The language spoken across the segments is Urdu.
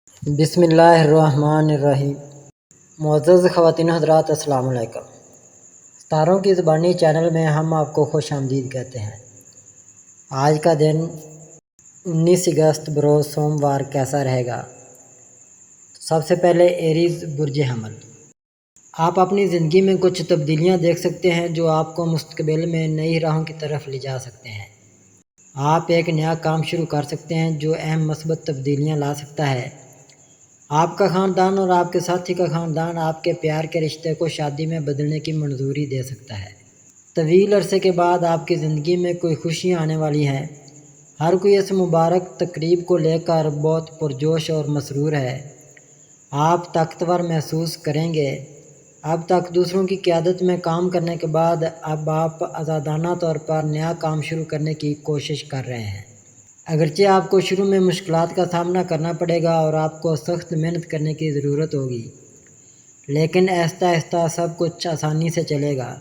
بسم اللہ الرحمن الرحیم۔ معزز خواتین و حضرات، السلام علیکم۔ ستاروں کی زبانی چینل میں ہم آپ کو خوش آمدید کہتے ہیں۔ آج کا دن 19 اگست بروز سوموار کیسا رہے گا؟ سب سے پہلے ایریز برج حمل، آپ اپنی زندگی میں کچھ تبدیلیاں دیکھ سکتے ہیں جو آپ کو مستقبل میں نئی راہوں کی طرف لے جا سکتے ہیں۔ آپ ایک نیا کام شروع کر سکتے ہیں جو اہم مثبت تبدیلیاں لا سکتا ہے۔ آپ کا خاندان اور آپ کے ساتھی کا خاندان آپ کے پیار کے رشتے کو شادی میں بدلنے کی منظوری دے سکتا ہے۔ طویل عرصے کے بعد آپ کی زندگی میں کوئی خوشیاں آنے والی ہیں۔ ہر کوئی اس مبارک تقریب کو لے کر بہت پرجوش اور مسرور ہے۔ آپ طاقتور محسوس کریں گے۔ اب تک دوسروں کی قیادت میں کام کرنے کے بعد اب آپ آزادانہ طور پر نیا کام شروع کرنے کی کوشش کر رہے ہیں۔ اگرچہ آپ کو شروع میں مشکلات کا سامنا کرنا پڑے گا اور آپ کو سخت محنت کرنے کی ضرورت ہوگی، لیکن آہستہ آہستہ سب کچھ آسانی سے چلے گا۔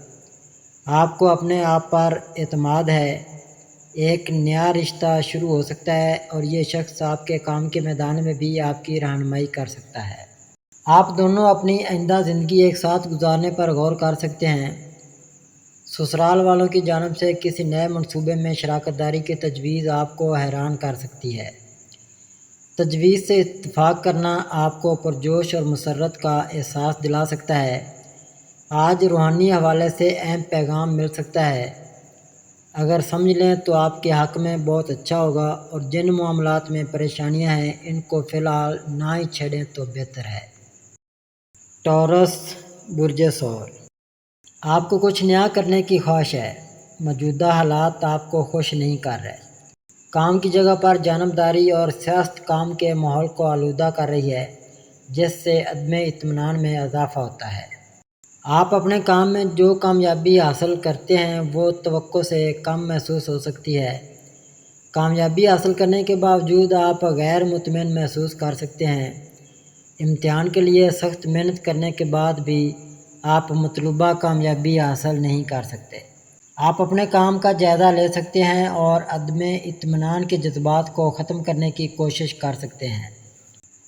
آپ کو اپنے آپ پر اعتماد ہے۔ ایک نیا رشتہ شروع ہو سکتا ہے اور یہ شخص آپ کے کام کے میدان میں بھی آپ کی رہنمائی کر سکتا ہے۔ آپ دونوں اپنی آئندہ زندگی ایک ساتھ گزارنے پر غور کر سکتے ہیں۔ سسرال والوں کی جانب سے کسی نئے منصوبے میں شراکت داری کی تجویز آپ کو حیران کر سکتی ہے۔ تجویز سے اتفاق کرنا آپ کو پرجوش اور مسرت کا احساس دلا سکتا ہے۔ آج روحانی حوالے سے اہم پیغام مل سکتا ہے۔ اگر سمجھ لیں تو آپ کے حق میں بہت اچھا ہوگا اور جن معاملات میں پریشانیاں ہیں ان کو فی الحال نہ ہی چھیڑیں تو بہتر ہے۔ ٹورس برج ثور، آپ کو کچھ نیا کرنے کی خواہش ہے۔ موجودہ حالات آپ کو خوش نہیں کر رہے۔ کام کی جگہ پر جانبداری اور سیاست کام کے ماحول کو آلودہ کر رہی ہے، جس سے عدم اطمینان میں اضافہ ہوتا ہے۔ آپ اپنے کام میں جو کامیابی حاصل کرتے ہیں وہ توقع سے کم محسوس ہو سکتی ہے۔ کامیابی حاصل کرنے کے باوجود آپ غیر مطمئن محسوس کر سکتے ہیں۔ امتحان کے لیے سخت محنت کرنے کے بعد بھی آپ مطلوبہ کامیابی حاصل نہیں کر سکتے۔ آپ اپنے کام کا جائزہ لے سکتے ہیں اور عدم اطمینان کے جذبات کو ختم کرنے کی کوشش کر سکتے ہیں۔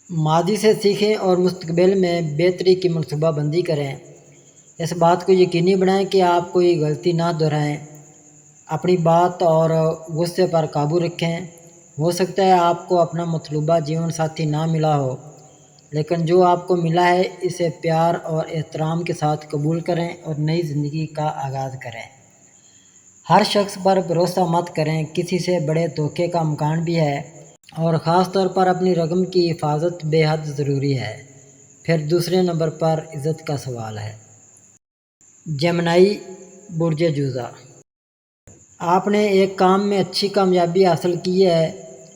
ماضی سے سیکھیں اور مستقبل میں بہتری کی منصوبہ بندی کریں۔ اس بات کو یقینی بنائیں کہ آپ کوئی غلطی نہ دہرائیں۔ اپنی بات اور غصے پر قابو رکھیں۔ ہو سکتا ہے آپ کو اپنا مطلوبہ جیون ساتھی نہ ملا ہو، لیکن جو آپ کو ملا ہے اسے پیار اور احترام کے ساتھ قبول کریں اور نئی زندگی کا آغاز کریں۔ ہر شخص پر بھروسہ مت کریں، کسی سے بڑے دھوکے کا امکان بھی ہے اور خاص طور پر اپنی رقم کی حفاظت بے حد ضروری ہے۔ پھر دوسرے نمبر پر عزت کا سوال ہے۔ جیمنائی برج جوزہ، آپ نے ایک کام میں اچھی کامیابی حاصل کی ہے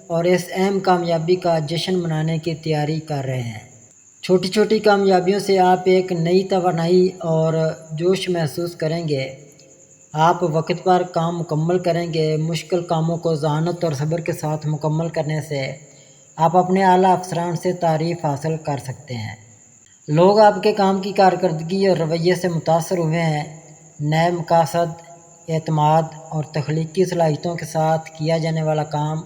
اور اس اہم کامیابی کا جشن منانے کی تیاری کر رہے ہیں۔ چھوٹی چھوٹی کامیابیوں سے آپ ایک نئی توانائی اور جوش محسوس کریں گے۔ آپ وقت پر کام مکمل کریں گے۔ مشکل کاموں کو ذہانت اور صبر کے ساتھ مکمل کرنے سے آپ اپنے اعلیٰ افسران سے تعریف حاصل کر سکتے ہیں۔ لوگ آپ کے کام کی کارکردگی اور رویے سے متاثر ہوئے ہیں۔ نئے مقاصد، اعتماد اور تخلیقی صلاحیتوں کے ساتھ کیا جانے والا کام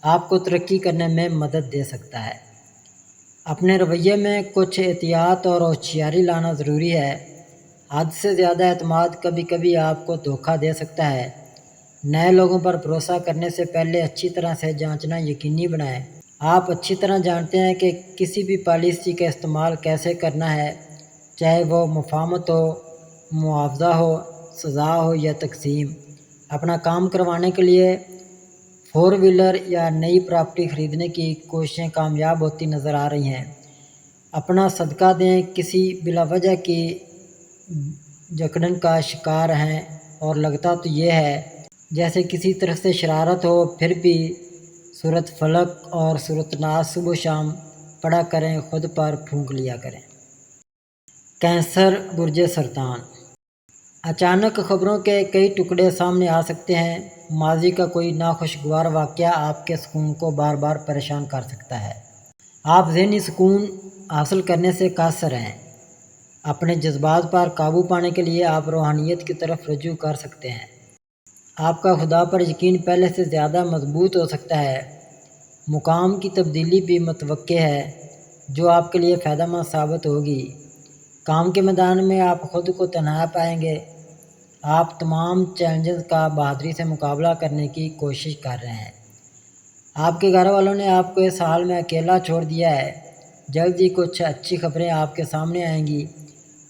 آپ کو ترقی کرنے میں مدد دے سکتا ہے۔ اپنے رویے میں کچھ احتیاط اور ہوشیاری لانا ضروری ہے۔ حد سے زیادہ اعتماد کبھی کبھی آپ کو دھوکہ دے سکتا ہے۔ نئے لوگوں پر بھروسہ کرنے سے پہلے اچھی طرح سے جانچنا یقینی بنائیں۔ آپ اچھی طرح جانتے ہیں کہ کسی بھی پالیسی کا استعمال کیسے کرنا ہے، چاہے وہ مفاہمت ہو، معاوضہ ہو، سزا ہو یا تقسیم۔ اپنا کام کروانے کے لیے فور ویلر یا نئی پراپرٹی خریدنے کی کوششیں کامیاب ہوتی نظر آ رہی ہیں۔ اپنا صدقہ دیں، کسی بلا وجہ کی جکڑن کا شکار ہیں اور لگتا تو یہ ہے جیسے کسی طرح سے شرارت ہو، پھر بھی سورۃ فلق اور سورۃ ناس صبح و شام پڑھا کریں، خود پر پھونک لیا کریں۔ کینسر برج سرطان، اچانک خبروں کے کئی ٹکڑے سامنے آ سکتے ہیں۔ ماضی کا کوئی ناخوشگوار واقعہ آپ کے سکون کو بار بار پریشان کر سکتا ہے۔ آپ ذہنی سکون حاصل کرنے سے قاصر ہیں۔ اپنے جذبات پر قابو پانے کے لیے آپ روحانیت کی طرف رجوع کر سکتے ہیں۔ آپ کا خدا پر یقین پہلے سے زیادہ مضبوط ہو سکتا ہے۔ مقام کی تبدیلی بھی متوقع ہے جو آپ کے لیے فائدہ مند ثابت ہوگی۔ کام کے میدان میں آپ خود کو تنہا پائیں گے۔ آپ تمام چیلنجز کا بہادری سے مقابلہ کرنے کی کوشش کر رہے ہیں۔ آپ کے گھر والوں نے آپ کو اس حال میں اکیلا چھوڑ دیا ہے۔ جلد ہی کچھ اچھی خبریں آپ کے سامنے آئیں گی۔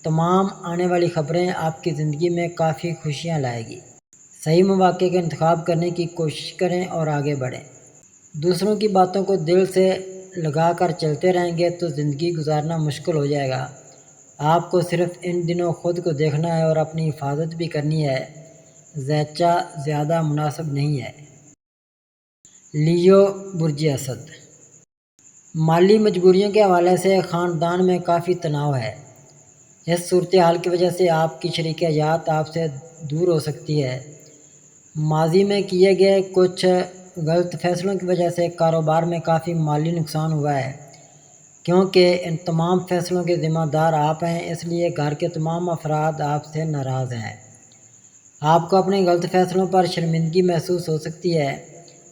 تمام آنے والی خبریں آپ کی زندگی میں کافی خوشیاں لائے گی۔ صحیح مواقع کا انتخاب کرنے کی کوشش کریں اور آگے بڑھیں۔ دوسروں کی باتوں کو دل سے لگا کر چلتے رہیں گے تو زندگی گزارنا مشکل ہو جائے گا۔ آپ کو صرف ان دنوں خود کو دیکھنا ہے اور اپنی حفاظت بھی کرنی ہے۔ زیچہ زیادہ مناسب نہیں ہے۔ لیو برج اسد، مالی مجبوریوں کے حوالے سے خاندان میں کافی تناؤ ہے۔ اس صورتحال کی وجہ سے آپ کی شریک حیات آپ سے دور ہو سکتی ہے۔ ماضی میں کیے گئے کچھ غلط فیصلوں کی وجہ سے کاروبار میں کافی مالی نقصان ہوا ہے۔ کیونکہ ان تمام فیصلوں کے ذمہ دار آپ ہیں، اس لیے گھر کے تمام افراد آپ سے ناراض ہیں۔ آپ کو اپنے غلط فیصلوں پر شرمندگی محسوس ہو سکتی ہے۔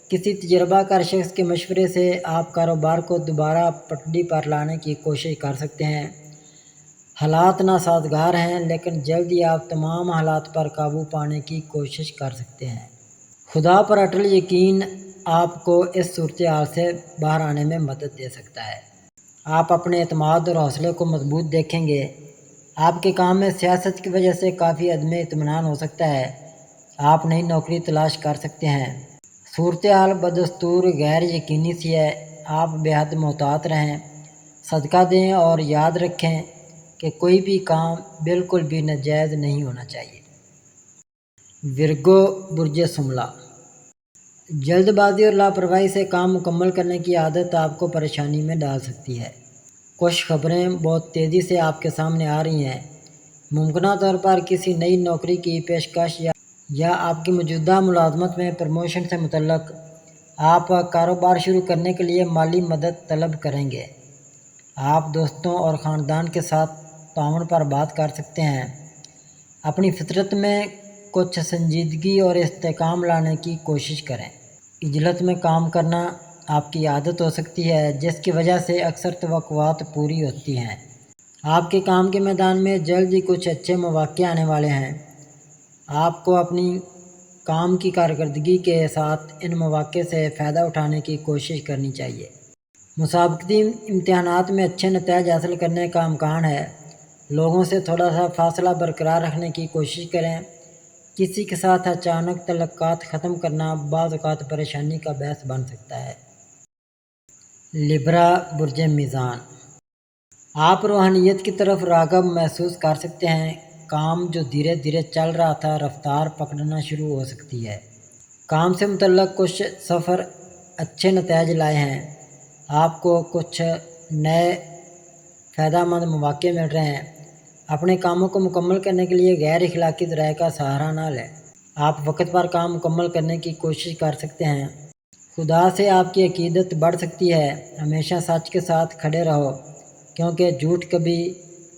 کسی تجربہ کار شخص کے مشورے سے آپ کاروبار کو دوبارہ پٹڑی پر لانے کی کوشش کر سکتے ہیں۔ حالات ناسازگار ہیں لیکن جلد ہی آپ تمام حالات پر قابو پانے کی کوشش کر سکتے ہیں۔ خدا پر اٹل یقین آپ کو اس صورتحال سے باہر آنے میں مدد دے سکتا ہے۔ آپ اپنے اعتماد اور حوصلے کو مضبوط دیکھیں گے۔ آپ کے کام میں سیاست کی وجہ سے کافی عدم اطمینان ہو سکتا ہے۔ آپ نئی نوکری تلاش کر سکتے ہیں۔ صورتحال بدستور غیر یقینی سی ہے۔ آپ بے حد محتاط رہیں، صدقہ دیں اور یاد رکھیں کہ کوئی بھی کام بالکل بھی ناجائز نہیں ہونا چاہیے۔ ورگو برج شملہ، جلد بازی اور لاپرواہی سے کام مکمل کرنے کی عادت آپ کو پریشانی میں ڈال سکتی ہے۔ کچھ خبریں بہت تیزی سے آپ کے سامنے آ رہی ہیں۔ ممکنہ طور پر کسی نئی نوکری کی پیشکش یا آپ کی موجودہ ملازمت میں پروموشن سے متعلق آپ کاروبار شروع کرنے کے لیے مالی مدد طلب کریں گے۔ آپ دوستوں اور خاندان کے ساتھ تعاون پر بات کر سکتے ہیں۔ اپنی فطرت میں کچھ سنجیدگی اور استحکام لانے کی کوشش کریں۔ عجلت میں کام کرنا آپ کی عادت ہو سکتی ہے جس کی وجہ سے اکثر توقعات پوری ہوتی ہیں۔ آپ کے کام کے میدان میں جلد ہی کچھ اچھے مواقع آنے والے ہیں۔ آپ کو اپنی کام کی کارکردگی کے ساتھ ان مواقع سے فائدہ اٹھانے کی کوشش کرنی چاہیے۔ مسابقتی امتحانات میں اچھے نتائج حاصل کرنے کا امکان ہے۔ لوگوں سے تھوڑا سا فاصلہ برقرار رکھنے کی کوشش کریں۔ کسی کے ساتھ اچانک تعلقات ختم کرنا بعض اوقات پریشانی کا باعث بن سکتا ہے۔ لیبرا برج میزان، آپ روحانیت کی طرف راغب محسوس کر سکتے ہیں۔ کام جو دھیرے دھیرے چل رہا تھا رفتار پکڑنا شروع ہو سکتی ہے۔ کام سے متعلق کچھ سفر اچھے نتائج لائے ہیں۔ آپ کو کچھ نئے فائدہ مند مواقع مل رہے ہیں۔ اپنے کاموں کو مکمل کرنے کے لیے غیر اخلاقی ذرائع کا سہارا نہ لیں۔ آپ وقت پر کام مکمل کرنے کی کوشش کر سکتے ہیں۔ خدا سے آپ کی عقیدت بڑھ سکتی ہے۔ ہمیشہ سچ کے ساتھ کھڑے رہو کیونکہ جھوٹ کبھی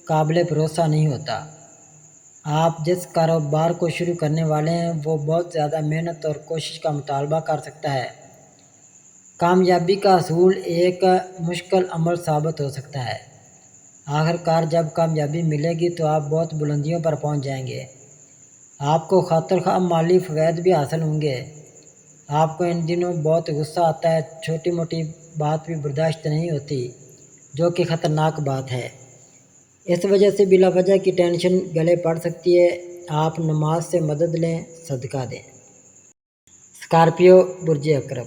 قابل بھروسہ نہیں ہوتا۔ آپ جس کاروبار کو شروع کرنے والے ہیں وہ بہت زیادہ محنت اور کوشش کا مطالبہ کر سکتا ہے۔ کامیابی کا حصول ایک مشکل عمل ثابت ہو سکتا ہے۔ آخر کار جب کامیابی ملے گی تو آپ بہت بلندیوں پر پہنچ جائیں گے۔ آپ کو خاطر خواہ مالی فوائد بھی حاصل ہوں گے۔ آپ کو ان دنوں بہت غصہ آتا ہے، چھوٹی موٹی بات بھی برداشت نہیں ہوتی جو کہ خطرناک بات ہے۔ اس وجہ سے بلا وجہ کی ٹینشن گلے پڑ سکتی ہے۔ آپ نماز سے مدد لیں، صدقہ دیں۔ اسکارپیو برج عقرب،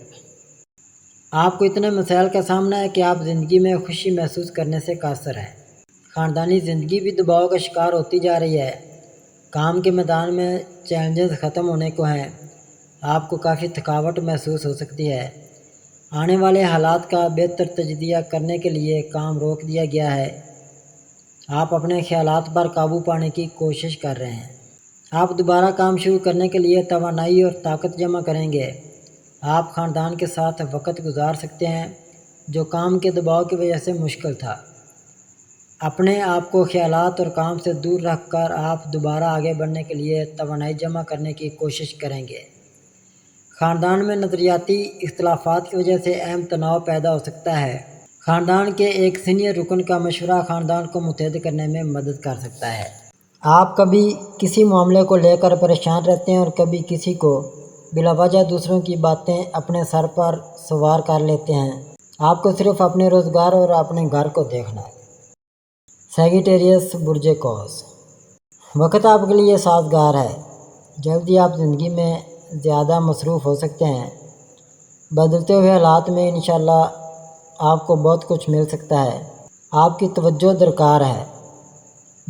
آپ کو اتنے مسائل کا سامنا ہے کہ آپ زندگی میں خوشی محسوس کرنے سے قاصر ہیں۔ خاندانی زندگی بھی دباؤ کا شکار ہوتی جا رہی ہے۔ کام کے میدان میں چیلنجز ختم ہونے کو ہیں۔ آپ کو کافی تھکاوٹ محسوس ہو سکتی ہے۔ آنے والے حالات کا بہتر تجزیہ کرنے کے لیے کام روک دیا گیا ہے۔ آپ اپنے خیالات پر قابو پانے کی کوشش کر رہے ہیں۔ آپ دوبارہ کام شروع کرنے کے لیے توانائی اور طاقت جمع کریں گے۔ آپ خاندان کے ساتھ وقت گزار سکتے ہیں جو کام کے دباؤ کی وجہ سے مشکل تھا۔ اپنے آپ کو خیالات اور کام سے دور رکھ کر آپ دوبارہ آگے بڑھنے کے لیے توانائی جمع کرنے کی کوشش کریں گے۔ خاندان میں نظریاتی اختلافات کی وجہ سے اہم تناؤ پیدا ہو سکتا ہے۔ خاندان کے ایک سینئر رکن کا مشورہ خاندان کو متحد کرنے میں مدد کر سکتا ہے۔ آپ کبھی کسی معاملے کو لے کر پریشان رہتے ہیں اور کبھی کسی کو بلا وجہ دوسروں کی باتیں اپنے سر پر سوار کر لیتے ہیں۔ آپ کو صرف اپنے روزگار اور اپنے گھر کو دیکھنا ہے۔ سیجیٹیریس برج قوس، وقت آپ کے لیے سازگار ہے۔ جلدی آپ زندگی میں زیادہ مصروف ہو سکتے ہیں۔ بدلتے ہوئے حالات میں انشاءاللہ آپ کو بہت کچھ مل سکتا ہے۔ آپ کی توجہ درکار ہے۔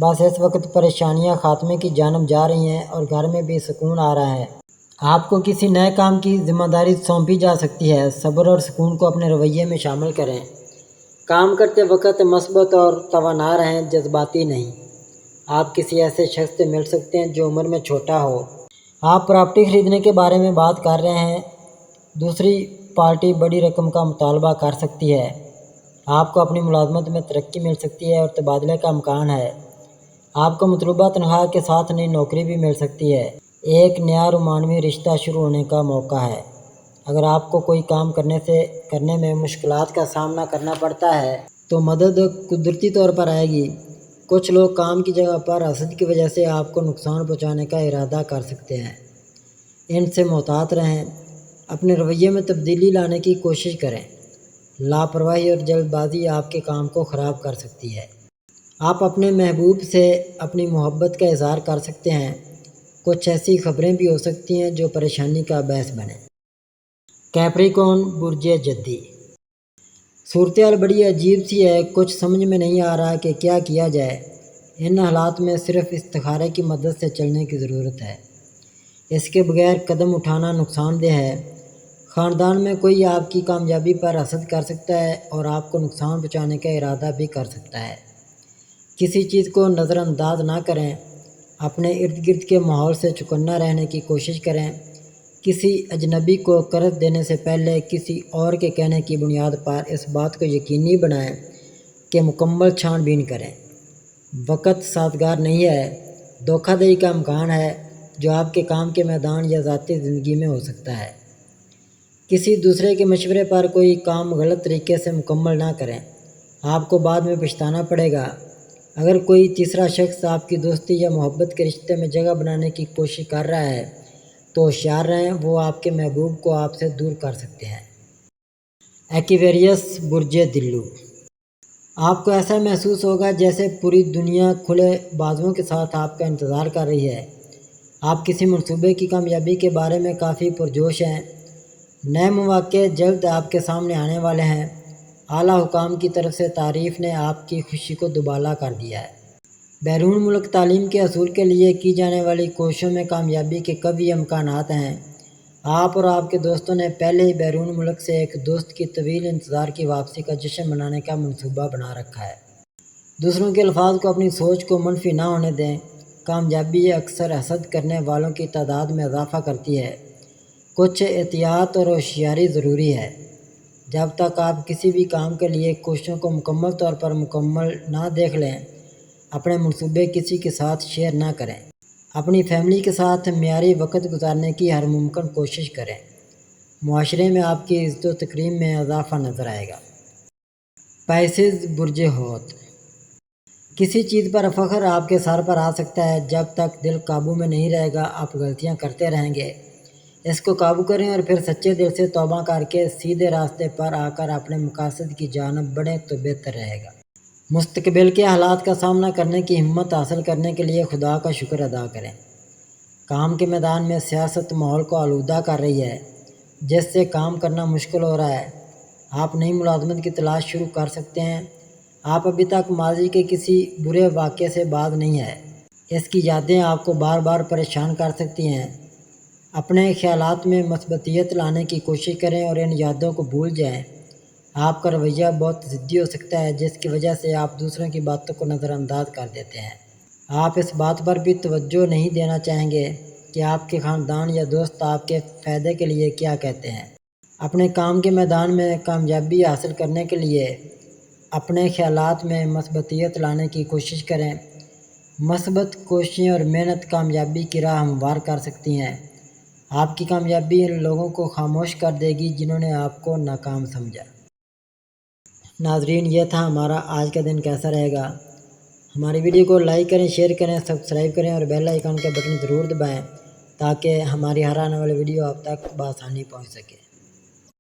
بس اس وقت پریشانیاں خاتمے کی جانب جا رہی ہیں اور گھر میں بھی سکون آ رہا ہے۔ آپ کو کسی نئے کام کی ذمہ داری سونپی جا سکتی ہے۔ صبر اور سکون کو اپنے رویے میں شامل کریں۔ کام کرتے وقت مثبت اور توانا رہیں، جذباتی نہیں۔ آپ کسی ایسے شخص سے مل سکتے ہیں جو عمر میں چھوٹا ہو۔ آپ پراپرٹی خریدنے کے بارے میں بات کر رہے ہیں۔ دوسری پارٹی بڑی رقم کا مطالبہ کر سکتی ہے۔ آپ کو اپنی ملازمت میں ترقی مل سکتی ہے اور تبادلے کا امکان ہے۔ آپ کو مطلوبہ تنخواہ کے ساتھ نئی نوکری بھی مل سکتی ہے۔ ایک نیا رومانوی رشتہ شروع ہونے کا موقع ہے۔ اگر آپ کو کوئی کام کرنے میں مشکلات کا سامنا کرنا پڑتا ہے تو مدد قدرتی طور پر آئے گی۔ کچھ لوگ کام کی جگہ پر حسد کی وجہ سے آپ کو نقصان پہنچانے کا ارادہ کر سکتے ہیں۔ ان سے محتاط رہیں۔ اپنے رویے میں تبدیلی لانے کی کوشش کریں۔ لاپرواہی اور جلد بازی آپ کے کام کو خراب کر سکتی ہے۔ آپ اپنے محبوب سے اپنی محبت کا اظہار کر سکتے ہیں۔ کچھ ایسی خبریں بھی ہو سکتی ہیں جو پریشانی کا باعث بنیں۔ کیپریکون برج جدی، صورتحال بڑی عجیب سی ہے۔ کچھ سمجھ میں نہیں آ رہا کہ کیا کیا جائے۔ ان حالات میں صرف استخارے کی مدد سے چلنے کی ضرورت ہے۔ اس کے بغیر قدم اٹھانا نقصان دہ ہے۔ خاندان میں کوئی آپ کی کامیابی پر حسد کر سکتا ہے اور آپ کو نقصان پہنچانے کا ارادہ بھی کر سکتا ہے۔ کسی چیز کو نظر انداز نہ کریں۔ اپنے ارد گرد کے ماحول سے چوکنا رہنے کی کوشش کریں۔ کسی اجنبی کو قرض دینے سے پہلے کسی اور کے کہنے کی بنیاد پر اس بات کو یقینی بنائیں کہ مکمل چھان بین کریں۔ وقت سازگار نہیں ہے۔ دھوکہ دہی کا امکان ہے جو آپ کے کام کے میدان یا ذاتی زندگی میں ہو سکتا ہے۔ کسی دوسرے کے مشورے پر کوئی کام غلط طریقے سے مکمل نہ کریں۔ آپ کو بعد میں پچھتانا پڑے گا۔ اگر کوئی تیسرا شخص آپ کی دوستی یا محبت کے رشتے میں جگہ بنانے کی کوشش کر رہا ہے تو ہوشیار رہیں، وہ آپ کے محبوب کو آپ سے دور کر سکتے ہیں۔ ایکویریس برج دلو، آپ کو ایسا محسوس ہوگا جیسے پوری دنیا کھلے بازوؤں کے ساتھ آپ کا انتظار کر رہی ہے۔ آپ کسی منصوبے کی کامیابی کے بارے میں کافی پرجوش ہیں۔ نئے مواقع جلد آپ کے سامنے آنے والے ہیں۔ اعلیٰ حکام کی طرف سے تعریف نے آپ کی خوشی کو دوبالا کر دیا ہے۔ بیرون ملک تعلیم کے حصول کے لیے کی جانے والی کوششوں میں کامیابی کے قوی امکانات ہیں۔ آپ اور آپ کے دوستوں نے پہلے ہی بیرون ملک سے ایک دوست کی طویل انتظار کی واپسی کا جشن منانے کا منصوبہ بنا رکھا ہے۔ دوسروں کے الفاظ کو اپنی سوچ کو منفی نہ ہونے دیں۔ کامیابی اکثر حسد کرنے والوں کی تعداد میں اضافہ کرتی ہے۔ کچھ احتیاط اور ہوشیاری ضروری ہے۔ جب تک آپ کسی بھی کام کے لیے کوششوں کو مکمل طور پر مکمل نہ دیکھ لیں، اپنے منصوبے کسی کے ساتھ شیئر نہ کریں۔ اپنی فیملی کے ساتھ معیاری وقت گزارنے کی ہر ممکن کوشش کریں۔ معاشرے میں آپ کی عزت و تکریم میں اضافہ نظر آئے گا۔ پائسز برج حوت، کسی چیز پر فخر آپ کے سر پر آ سکتا ہے۔ جب تک دل قابو میں نہیں رہے گا آپ غلطیاں کرتے رہیں گے۔ اس کو قابو کریں اور پھر سچے دل سے توبہ کر کے سیدھے راستے پر آ کر اپنے مقاصد کی جانب بڑھیں تو بہتر رہے گا۔ مستقبل کے حالات کا سامنا کرنے کی ہمت حاصل کرنے کے لیے خدا کا شکر ادا کریں۔ کام کے میدان میں سیاست ماحول کو آلودہ کر رہی ہے جس سے کام کرنا مشکل ہو رہا ہے۔ آپ نئی ملازمت کی تلاش شروع کر سکتے ہیں۔ آپ ابھی تک ماضی کے کسی برے واقعے سے باز نہیں ہیں۔ اس کی یادیں آپ کو بار بار پریشان کر سکتی ہیں۔ اپنے خیالات میں مثبتیت لانے کی کوشش کریں اور ان یادوں کو بھول جائیں۔ آپ کا رویہ بہت ضدی ہو سکتا ہے جس کی وجہ سے آپ دوسروں کی باتوں کو نظر انداز کر دیتے ہیں۔ آپ اس بات پر بھی توجہ نہیں دینا چاہیں گے کہ آپ کے خاندان یا دوست آپ کے فائدے کے لیے کیا کہتے ہیں۔ اپنے کام کے میدان میں کامیابی حاصل کرنے کے لیے اپنے خیالات میں مثبتیت لانے کی کوشش کریں۔ مثبت کوششیں اور محنت کامیابی کی راہ ہموار کر سکتی ہیں۔ آپ کی کامیابی ان لوگوں کو خاموش کر دے گی جنہوں نے آپ کو ناکام سمجھا۔ ناظرین، یہ تھا ہمارا آج کا دن کیسا رہے گا۔ ہماری ویڈیو کو لائک کریں، شیئر کریں، سبسکرائب کریں اور بیل آئیکن کا بٹن ضرور دبائیں تاکہ ہماری ہر آنے والی ویڈیو آپ تک بآسانی پہنچ سکے۔